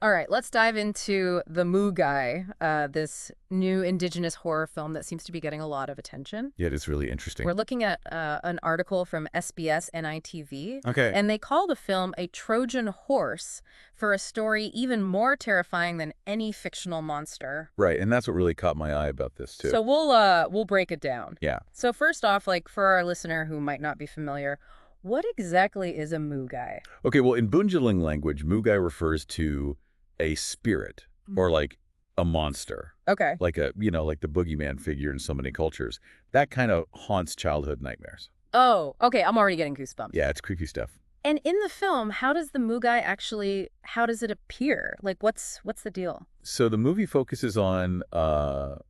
All right, let's dive into the Moogai, this new indigenous horror film that seems to be getting a lot of attention. Yeah, it is really interesting. We're looking at an article from SBS NITV, Okay. and they call the film a Trojan horse for a story even more terrifying than any fictional monster. Right, and that's what really caught my eye about this, too. So we'll break it down. Yeah. So first off, like for our listener who might not be familiar, what exactly is a Moogai? Okay, well, in Bundjalung language, Moogai refers to a spirit or like a monster, Okay. like like the boogeyman figure in so many cultures. That kind of haunts childhood nightmares. Oh, okay, I'm already getting goosebumps. Yeah, it's creepy stuff. And in the film, how does the Moogai actually, how does it appear? Like, what's the deal? So the movie focuses on a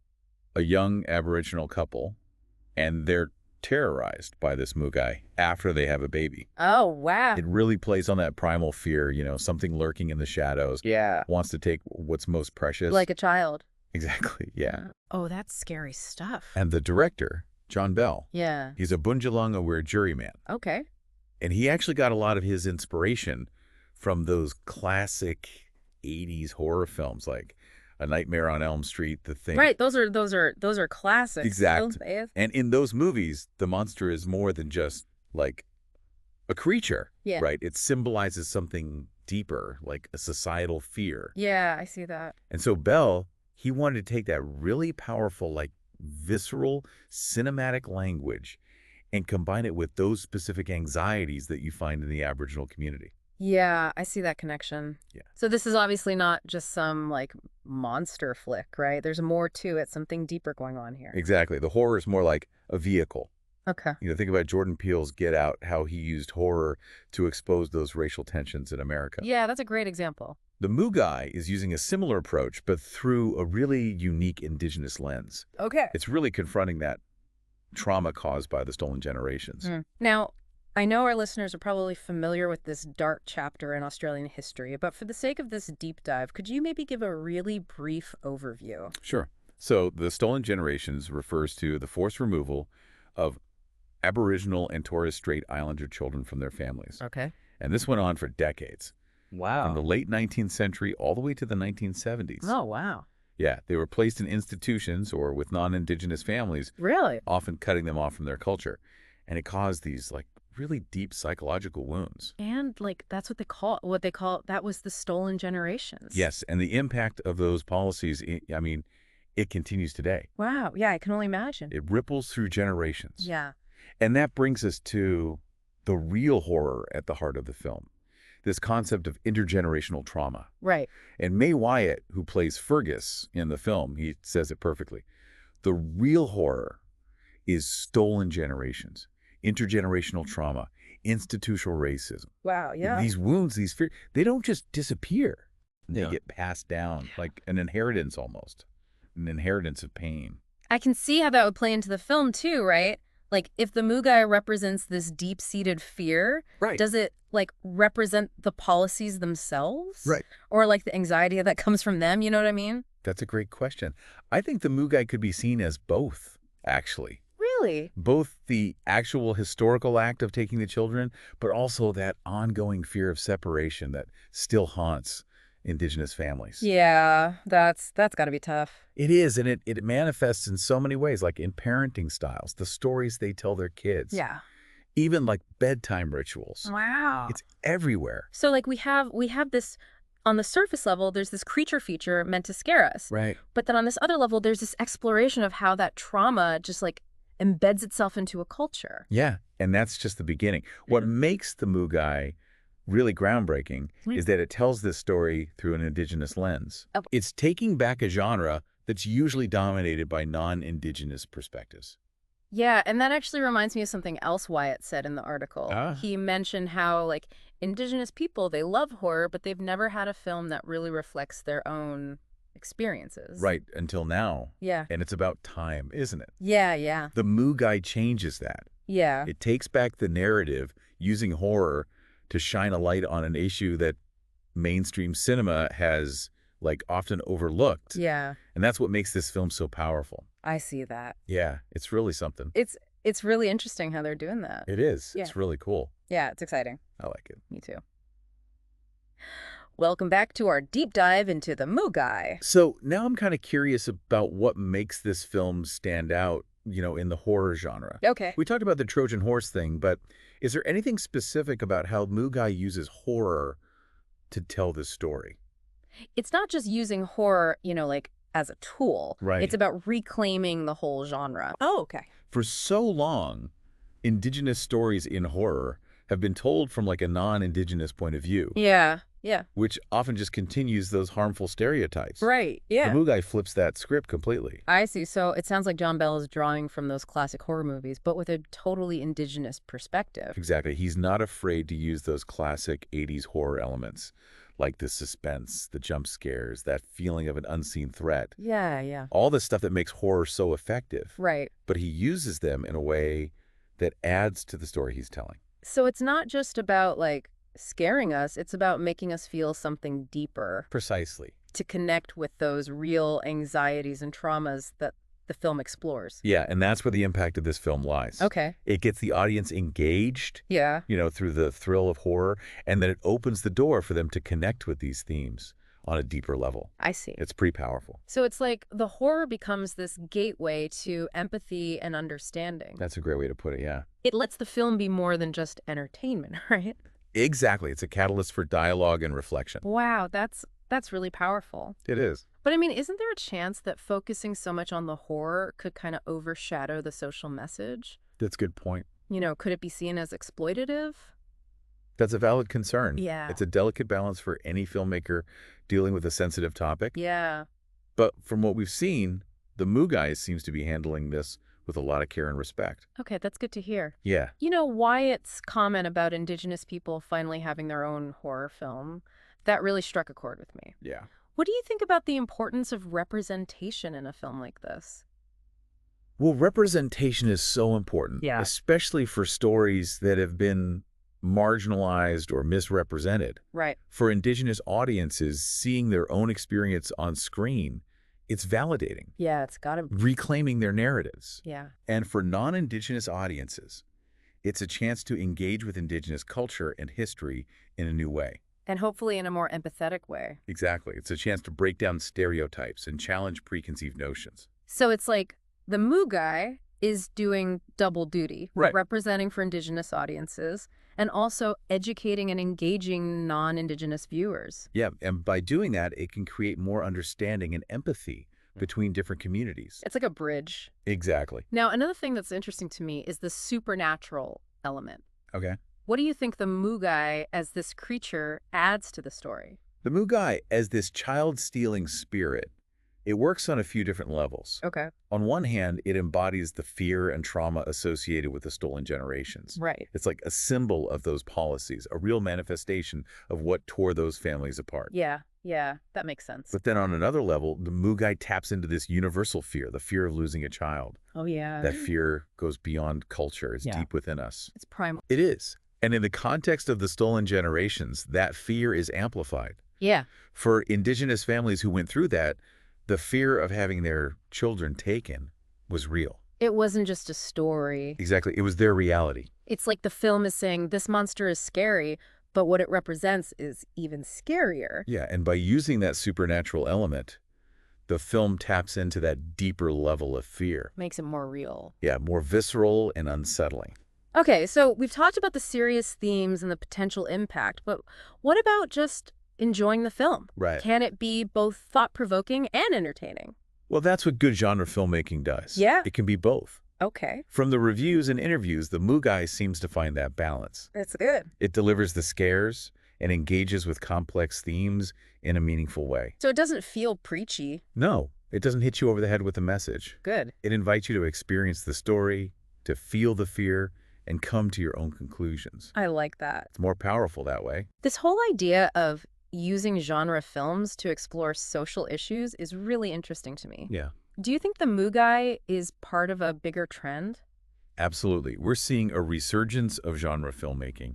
young Aboriginal couple, and they're terrorized by this Moogai after they have a baby. Oh, wow. It really plays on that primal fear, something lurking in the shadows, Yeah. wants to take what's most precious. Like a child. Exactly, yeah. Oh, that's scary stuff. And the director, John Bell, Yeah. he's a Bundjalung Aware juryman. Okay. And he actually got a lot of his inspiration from those classic 80s horror films like A Nightmare on Elm Street, The Thing. Right. Those are classics. Exactly. And in those movies, the monster is more than just like a creature, Yeah. right? It symbolizes something deeper, like a societal fear. Yeah, I see that. And so Bell, he wanted to take that really powerful, like visceral, cinematic language and combine it with those specific anxieties that you find in the Aboriginal community. Yeah, I see that connection. Yeah. So this is obviously not just some like monster flick, right? There's more to it, something deeper going on here. Exactly. The horror is more like a vehicle. Okay. Think about Jordan Peele's Get Out, how he used horror to expose those racial tensions in America. Yeah, that's a great example. The Moogai is using a similar approach, but through a really unique indigenous lens. Okay. It's really confronting that trauma caused by the stolen generations. Now, I know our listeners are probably familiar with this dark chapter in Australian history, but for the sake of this deep dive, could you maybe give a really brief overview? Sure. So the stolen generations refers to the forced removal of Aboriginal and Torres Strait Islander children from their families. Okay. And this went on for decades, from the Wow. late 19th century all the way to the 1970s. Oh, wow. Yeah, they were placed in institutions or with non-Indigenous families, Really? often cutting them off from their culture. And it caused these really deep psychological wounds. And like that's what they call that was the stolen generations. Yes, and the impact of those policies, it continues today. Wow. Yeah, I can only imagine. It ripples through generations. Yeah. And that brings us to the real horror at the heart of the film, this concept of intergenerational trauma. Right. And Mae Wyatt, who plays Fergus in the film, he says it perfectly. The real horror is stolen generations, intergenerational trauma, institutional racism. Wow. Yeah. These wounds, these fears, they don't just disappear. They Yeah. get passed down like an inheritance almost, an inheritance of pain. I can see how that would play into the film too, right? Like if the Moogai represents this deep-seated fear, Right. does it like represent the policies themselves? Right. Or like the anxiety that comes from them, you know what I mean? That's a great question. I think the Moogai could be seen as both, actually. Really? Both the actual historical act of taking the children, but also that ongoing fear of separation that still haunts Indigenous families. Yeah, that's got to be tough. It is, and it manifests in so many ways, like in parenting styles, the stories they tell their kids. Yeah. Even like bedtime rituals. Wow. It's everywhere. So like we have this on the surface level, there's this creature feature meant to scare us. Right. But then on this other level, there's this exploration of how that trauma just like embeds itself into a culture. Yeah, and that's just the beginning. What makes the Moogai really groundbreaking is that it tells this story through an Indigenous lens. Oh. It's taking back a genre that's usually dominated by non-Indigenous perspectives. Yeah, and that actually reminds me of something else Wyatt said in the article. Ah. He mentioned how like Indigenous people, they love horror, but they've never had a film that really reflects their own experiences. Right, until now. Yeah. And it's about time, isn't it? Yeah, yeah. The Moogai changes that. Yeah. It takes back the narrative using horror to shine a light on an issue that mainstream cinema has like often overlooked. Yeah. And that's what makes this film so powerful. I see that. Yeah, it's really something. It's really interesting how they're doing that. It is. Yeah. It's really cool. Yeah, it's exciting. I like it. Me too. Welcome back to our deep dive into the Moogai. So now I'm kind of curious about what makes this film stand out, in the horror genre. Okay. We talked about the Trojan horse thing, but is there anything specific about how Mugai uses horror to tell this story? It's not just using horror, like as a tool. Right. It's about reclaiming the whole genre. Oh, okay. For so long, indigenous stories in horror have been told from like a non-indigenous point of view, Yeah, yeah. which often just continues those harmful stereotypes. Right, The yeah. Mugai flips that script completely. I see. So it sounds like John Bell is drawing from those classic horror movies, but with a totally indigenous perspective. Exactly. He's not afraid to use those classic 80s horror elements, like the suspense, the jump scares, that feeling of an unseen threat. Yeah, yeah. All the stuff that makes horror so effective. Right. But he uses them in a way that adds to the story he's telling. So it's not just about like scaring us, it's about making us feel something deeper Precisely. to connect with those real anxieties and traumas that the film explores. Yeah, and that's where the impact of this film lies. Okay. It gets the audience engaged, Yeah. through the thrill of horror, and then it opens the door for them to connect with these themes on a deeper level. I see. It's pretty powerful. So it's like the horror becomes this gateway to empathy and understanding. That's a great way to put it, yeah. It lets the film be more than just entertainment, right? Exactly. It's a catalyst for dialogue and reflection. Wow, that's really powerful. It is. But I mean, isn't there a chance that focusing so much on the horror could kind of overshadow the social message? That's a good point. Could it be seen as exploitative? That's a valid concern. Yeah. It's a delicate balance for any filmmaker dealing with a sensitive topic. Yeah. But from what we've seen, the Mugai seems to be handling this with a lot of care and respect. Okay, that's good to hear. Yeah. Wyatt's comment about Indigenous people finally having their own horror film, that really struck a chord with me. Yeah. What do you think about the importance of representation in a film like this? Well, representation is so important, Yeah. especially for stories that have been marginalized or misrepresented. Right. For Indigenous audiences, seeing their own experience on screen, it's validating, Yeah, it's got to. reclaiming their narratives. Yeah. And for non-Indigenous audiences, it's a chance to engage with Indigenous culture and history in a new way. And hopefully in a more empathetic way. Exactly. It's a chance to break down stereotypes and challenge preconceived notions. So it's like the Moogai is doing double duty, Right. representing for Indigenous audiences and also educating and engaging non-Indigenous viewers. Yeah, and by doing that, it can create more understanding and empathy between different communities. It's like a bridge. Exactly. Now, another thing that's interesting to me is the supernatural element. Okay. What do you think the Moogai as this creature adds to the story? The Mugai, as this child-stealing spirit, it works on a few different levels. Okay. On one hand, it embodies the fear and trauma associated with the stolen generations. Right. It's like a symbol of those policies, a real manifestation of what tore those families apart. Yeah, that makes sense. But then on another level, the Mugai taps into this universal fear, the fear of losing a child. Oh, yeah. That fear goes beyond culture. It's Yeah. deep within us. It's primal. It is. And in the context of the stolen generations, that fear is amplified. Yeah. For Indigenous families who went through that, the fear of having their children taken was real. It wasn't just a story. Exactly. It was their reality. It's like the film is saying this monster is scary, but what it represents is even scarier. Yeah, and by using that supernatural element, the film taps into that deeper level of fear. Makes it more real. Yeah, more visceral and unsettling. Okay, so we've talked about the serious themes and the potential impact, but what about just enjoying the film? Right. Can it be both thought-provoking and entertaining? Well, that's what good genre filmmaking does. Yeah. It can be both. Okay, From the reviews and interviews, the Mugai seems to find that balance. that's good. It delivers the scares and engages with complex themes in a meaningful way. So it doesn't feel preachy. No, it doesn't hit you over the head with a message. Good. It invites you to experience the story, to feel the fear, and come to your own conclusions. I like that. It's more powerful that way. This whole idea of using genre films to explore social issues is really interesting to me. Yeah, Do you think the Moogai is part of a bigger trend? absolutely. We're seeing a resurgence of genre filmmaking,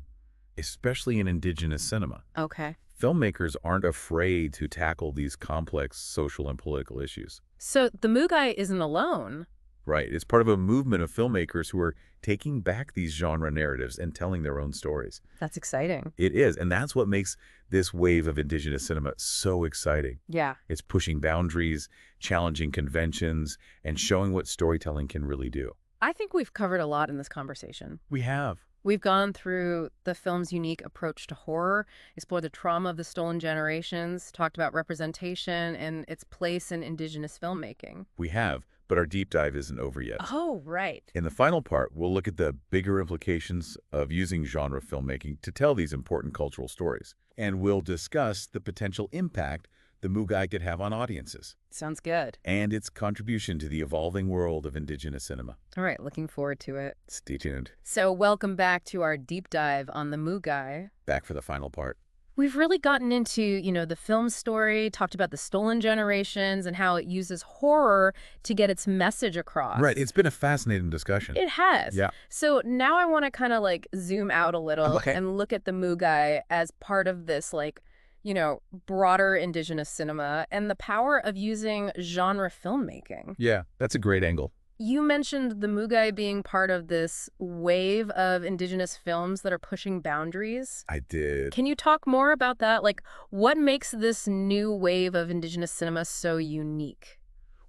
especially in Indigenous cinema. Okay. Filmmakers aren't afraid to tackle these complex social and political issues. So the Moogai isn't alone. Right. It's part of a movement of filmmakers who are taking back these genre narratives and telling their own stories. That's exciting. It is, and that's what makes this wave of indigenous cinema so exciting. Yeah. It's pushing boundaries, challenging conventions, and showing what storytelling can really do. I think we've covered a lot in this conversation. We have. We've gone through the film's unique approach to horror, explored the trauma of the stolen generations, talked about representation and its place in Indigenous filmmaking. We have, but our deep dive isn't over yet. Oh, right. In the final part, we'll look at the bigger implications of using genre filmmaking to tell these important cultural stories. And we'll discuss the potential impact the Moogai could have on audiences Sounds good. and its contribution to the evolving world of indigenous cinema. All right, looking forward to it. Stay tuned. So welcome back to our deep dive on the Moogai. Back for the final part. We've really gotten into, the film story, talked about the stolen generations and how it uses horror to get its message across. Right. It's been a fascinating discussion. It has. Yeah. So now I want to kind of zoom out a little Okay. and look at the Moogai as part of this broader Indigenous cinema and the power of using genre filmmaking. Yeah, that's a great angle. You mentioned the Moogai being part of this wave of Indigenous films that are pushing boundaries. I did. Can you talk more about that? What makes this new wave of Indigenous cinema so unique?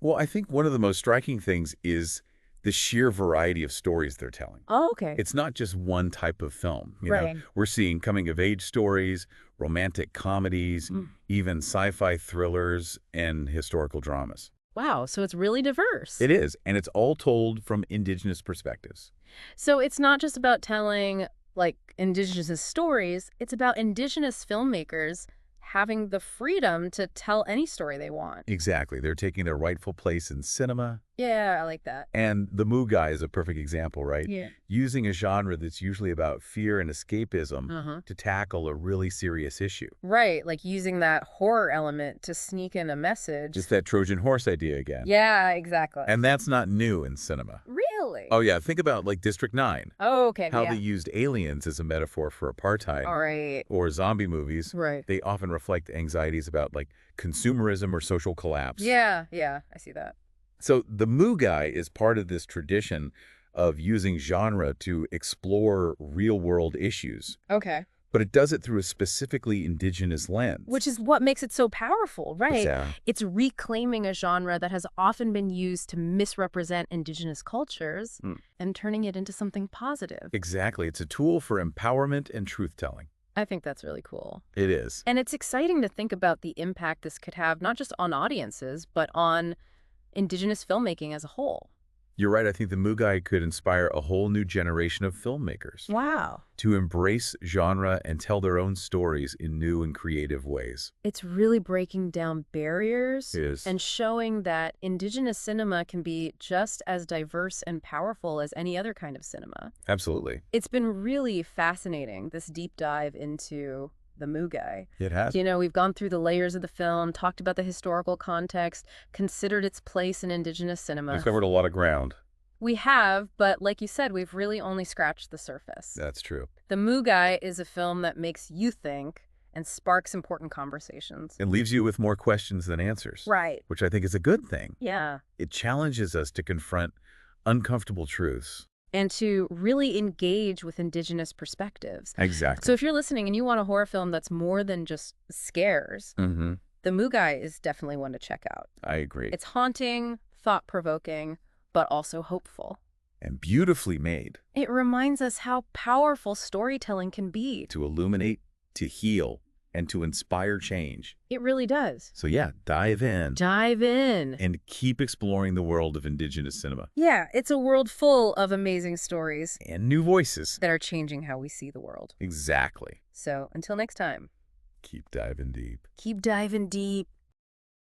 Well, I think one of the most striking things is the sheer variety of stories they're telling. Oh, okay. It's not just one type of film. Right. We're seeing coming-of-age stories, romantic comedies, even sci-fi thrillers, and historical dramas. Wow, so it's really diverse. It is, and it's all told from Indigenous perspectives. So it's not just about telling, Indigenous stories. It's about Indigenous filmmakers having the freedom to tell any story they want. Exactly. They're taking their rightful place in cinema. Yeah, I like that. And the Moogai is a perfect example, right? Yeah. Using a genre that's usually about fear and escapism to tackle a really serious issue. Right, using that horror element to sneak in a message. Just that Trojan horse idea again. Yeah, exactly. And that's not new in cinema. Really? Oh, yeah. Think about, District 9. Oh, okay, How yeah. they used aliens as a metaphor for apartheid. All right. Or zombie movies. Right. They often reflect anxieties about, consumerism or social collapse. Yeah, I see that. So the Moogai is part of this tradition of using genre to explore real-world issues. Okay. But it does it through a specifically Indigenous lens. Which is what makes it so powerful, right? Yeah. It's reclaiming a genre that has often been used to misrepresent Indigenous cultures and turning it into something positive. Exactly. It's a tool for empowerment and truth-telling. I think that's really cool. It is. And it's exciting to think about the impact this could have, not just on audiences, but on Indigenous filmmaking as a whole. You're right. I think the Moogai could inspire a whole new generation of filmmakers Wow. to embrace genre and tell their own stories in new and creative ways. It's really breaking down barriers It is. and showing that Indigenous cinema can be just as diverse and powerful as any other kind of cinema. Absolutely. It's been really fascinating, this deep dive into the Moogai. It has. We've gone through the layers of the film, talked about the historical context, considered its place in Indigenous cinema. We've covered a lot of ground. We have, but like you said, we've really only scratched the surface. That's true. The Moogai is a film that makes you think and sparks important conversations. It leaves you with more questions than answers. Right. Which I think is a good thing. Yeah. It challenges us to confront uncomfortable truths. And to really engage with Indigenous perspectives. Exactly. So if you're listening and you want a horror film that's more than just scares, the Moogai is definitely one to check out. I agree. It's haunting, thought-provoking, but also hopeful. And beautifully made. It reminds us how powerful storytelling can be. To illuminate, to heal, and to inspire change. It really does. So yeah, dive in. Dive in. And keep exploring the world of Indigenous cinema. Yeah, it's a world full of amazing stories And new voices. that are changing how we see the world. Exactly. So until next time, Keep diving deep. keep diving deep.